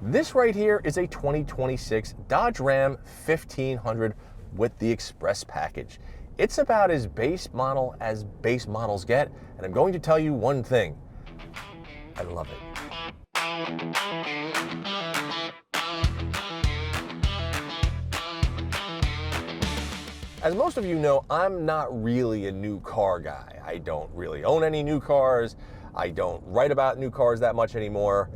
This right here is a 2026 Dodge Ram 1500 with the Express package. It's about as base model as base models get, and I'm going to tell you one thing. I love it. As most of you know, I'm not really a new car guy. I don't really own any new cars. I don't write about new cars that much anymore,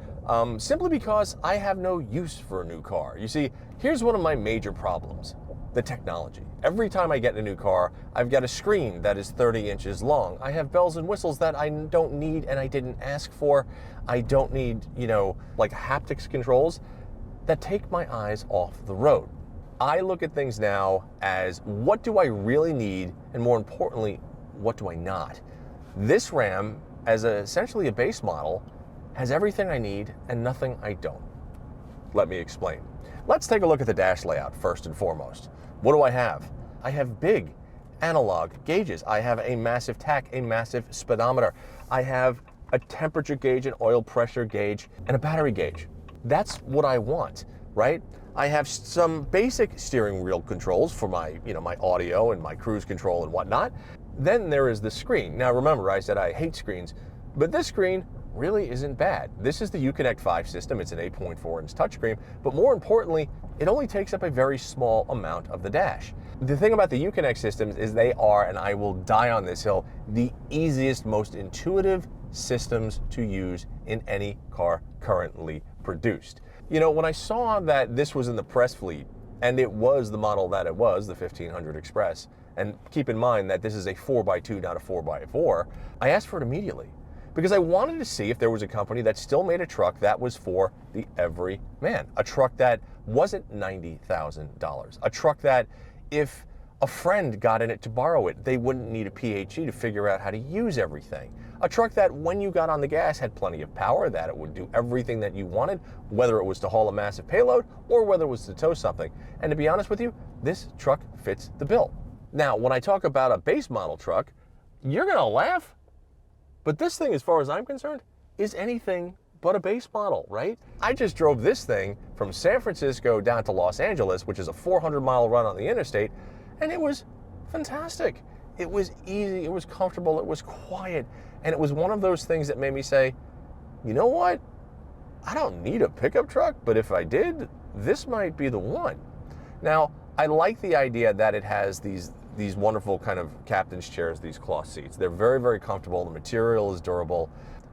simply because I have no use for a new car. You see, here's one of my major problems: the technology. Every time I get in a new car, I've got a screen that is 30 inches long. I have bells and whistles that I don't need and I didn't ask for. I don't need, like haptics controls that take my eyes off the road. I look at things now as, what do I really need? And more importantly, what do I not? This Ram, as essentially a base model, has everything I need and nothing I don't. Let me explain. Let's take a look at the dash layout first and foremost. What do I have? I have big analog gauges. I have a massive tach, a massive speedometer. I have a temperature gauge, an oil pressure gauge, and a battery gauge. That's what I want, right? I have some basic steering wheel controls for my, my audio and my cruise control and whatnot. Then there is the screen. Now remember, I said I hate screens, but this screen really isn't bad. This is the Uconnect 5 system. It's an 8.4-inch touchscreen, but more importantly, it only takes up a very small amount of the dash. The thing about the Uconnect systems is they are, and I will die on this hill, the easiest, most intuitive systems to use in any car currently produced. When I saw that this was in the press fleet, and it was the model that it was, the 1500 Express, and keep in mind that this is a 4x2, not a 4x4, I asked for it immediately, because I wanted to see if there was a company that still made a truck that was for the everyman, a truck that wasn't $90,000, a truck that if a friend got in it to borrow it, they wouldn't need a PhD to figure out how to use everything. A truck that when you got on the gas had plenty of power, that it would do everything that you wanted, whether it was to haul a massive payload or whether it was to tow something. And to be honest with you, this truck fits the bill. Now, when I talk about a base model truck, you're gonna laugh, but this thing, as far as I'm concerned, is anything but a base model, right? I just drove this thing from San Francisco down to Los Angeles, which is a 400-mile run on the interstate, and it was fantastic. It was easy, it was comfortable, it was quiet, and it was one of those things that made me say, you know what? I don't need a pickup truck, but if I did, this might be the one. Now, I like the idea that it has these wonderful kind of captain's chairs, these cloth seats. They're very, very comfortable. The material is durable.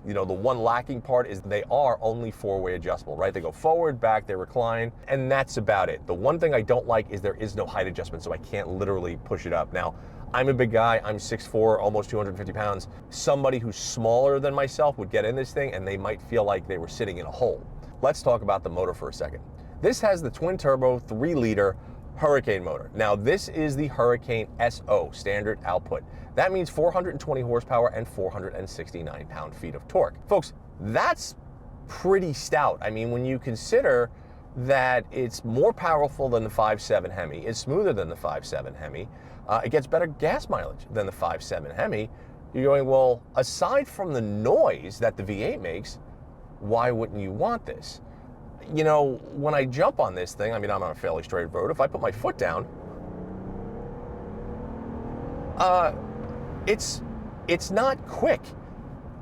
The one lacking part is they are only four-way adjustable, right? They go forward, back, they recline, and that's about it. The one thing I don't like is there is no height adjustment, so I can't literally push it up. Now, I'm a big guy, I'm 6'4", almost 250 pounds. Somebody who's smaller than myself would get in this thing and they might feel like they were sitting in a hole. Let's talk about the motor for a second. This has the twin-turbo 3-liter Hurricane motor. Now, this is the Hurricane SO, standard output. That means 420 horsepower and 469 pound-feet of torque. Folks, that's pretty stout. I mean, when you consider that it's more powerful than the 5.7 Hemi, it's smoother than the 5.7 Hemi, it gets better gas mileage than the 5.7 Hemi, you're going, well, aside from the noise that the V8 makes, why wouldn't you want this? When I jump on this thing, I mean, I'm on a fairly straight road. If I put my foot down, it's not quick.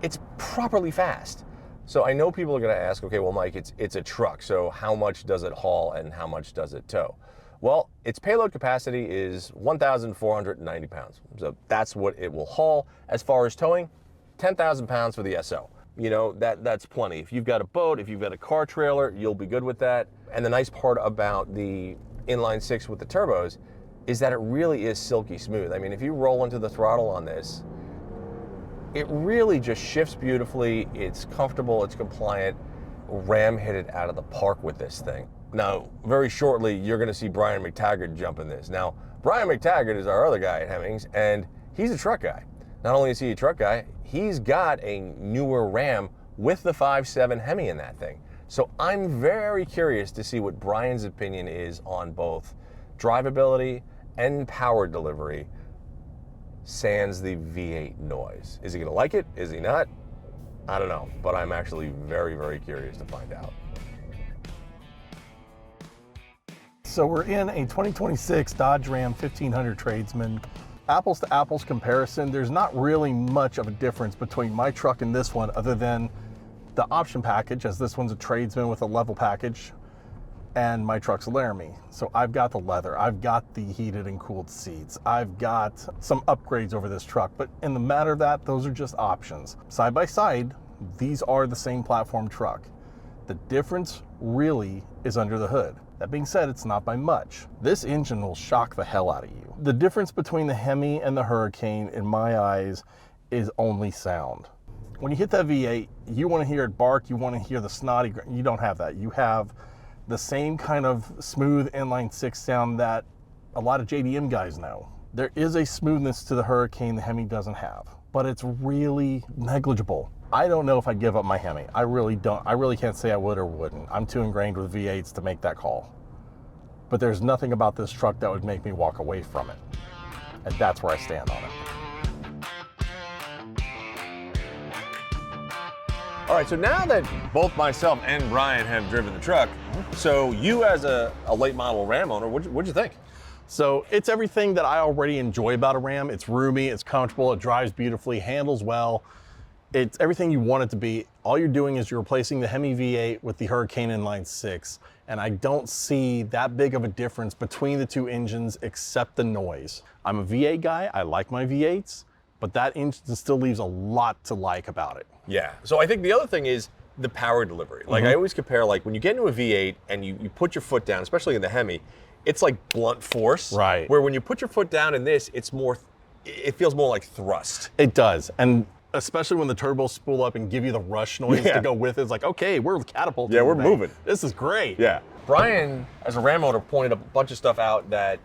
It's properly fast. So I know people are going to ask, okay, well, Mike, it's a truck, so how much does it haul and how much does it tow? Well, its payload capacity is 1,490 pounds. So that's what it will haul. As far as towing, 10,000 pounds for the SO. That's plenty. If you've got a boat, if you've got a car trailer, you'll be good with that. And the nice part about the inline-six with the turbos is that it really is silky smooth. I mean, if you roll into the throttle on this, it really just shifts beautifully. It's comfortable, it's compliant. Ram hit it out of the park with this thing. Now, very shortly, you're gonna see Brian McTaggart jump in this. Now, Brian McTaggart is our other guy at Hemmings, and he's a truck guy. Not only is he a truck guy, he's got a newer Ram with the 5.7 Hemi in that thing. So I'm very curious to see what Brian's opinion is on both drivability and power delivery, sans the V8 noise. Is he gonna like it? Is he not? I don't know, but I'm actually very, very curious to find out. So we're in a 2026 Dodge Ram 1500 Tradesman. Apples to apples comparison, there's not really much of a difference between my truck and this one other than the option package, as this one's a Tradesman with a level package, and my truck's a Laramie. So I've got the leather, I've got the heated and cooled seats, I've got some upgrades over this truck, but in the matter of that, those are just options. Side by side, these are the same platform truck. The difference really is under the hood. That being said, it's not by much. This engine will shock the hell out of you. The difference between the Hemi and the Hurricane, in my eyes, is only sound. When you hit that V8, you want to hear it bark, you want to hear the snotty, you don't have that. You have the same kind of smooth inline-six sound that a lot of JDM guys know. There is a smoothness to the Hurricane the Hemi doesn't have, but it's really negligible. I don't know if I'd give up my Hemi. I really don't. I really can't say I would or wouldn't. I'm too ingrained with V8s to make that call. But there's nothing about this truck that would make me walk away from it. And that's where I stand on it. All right, so now that both myself and Brian have driven the truck, so you as a late model Ram owner, what'd you think? So it's everything that I already enjoy about a Ram. It's roomy, it's comfortable, it drives beautifully, handles well. It's everything you want it to be. All you're doing is you're replacing the Hemi V8 with the Hurricane inline-six. And I don't see that big of a difference between the two engines except the noise. I'm a V8 guy, I like my V8s, but that engine still leaves a lot to like about it. Yeah, so I think the other thing is the power delivery. Like I always compare, like when you get into a V8 and you put your foot down, especially in the Hemi, it's like blunt force. Right. Where when you put your foot down in this, it feels more like thrust. It does. And especially when the turbos spool up and give you the rush noise to go with it. It's like, okay, we're catapulting. Yeah, we're moving. This is great. Yeah. Brian, as a Ram owner, pointed a bunch of stuff out that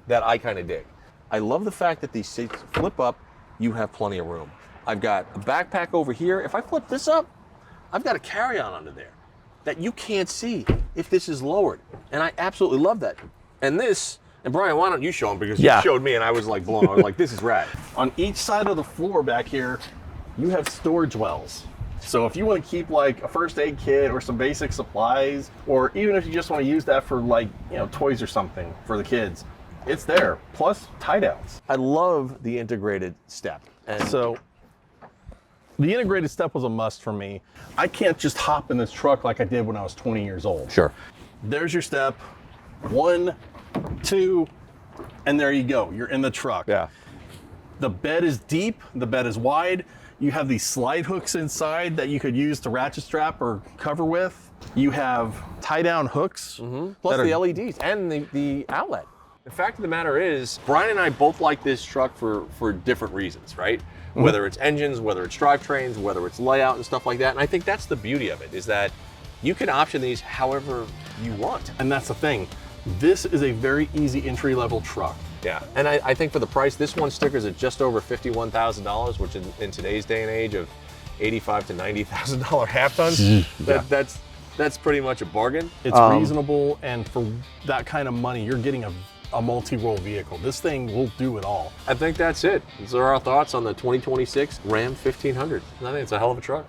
I kind of dig. I love the fact that these seats flip up, you have plenty of room. I've got a backpack over here. If I flip this up, I've got a carry-on under there that you can't see if this is lowered. And I absolutely love that. And this, and Brian, why don't you show them? Because you showed me and I was like blown. I was like, this is rad. On each side of the floor back here, you have storage wells. So if you want to keep like a first aid kit or some basic supplies, or even if you just want to use that for like, you know, toys or something for the kids, it's there. Plus tie downs. I love the integrated step. And so the integrated step was a must for me. I can't just hop in this truck like I did when I was 20 years old. Sure. There's your step, 1, 2, and there you go. You're in the truck. Yeah. The bed is deep, the bed is wide. You have these slide hooks inside that you could use to ratchet strap or cover with. You have tie down hooks. Plus the LEDs and the outlet. The fact of the matter is, Brian and I both like this truck for different reasons, right? Whether it's engines, whether it's drivetrains, whether it's layout and stuff like that. And I think that's the beauty of it, is that you can option these however you want. And that's the thing. This is a very easy entry-level truck. Yeah, and I think for the price, this one stickers at just over $51,000, which in today's day and age of $85,000 to $90,000 half tons, that's pretty much a bargain. It's reasonable, and for that kind of money, you're getting a multi-role vehicle. This thing will do it all. I think that's it. These are our thoughts on the 2026 Ram 1500. I think it's a hell of a truck.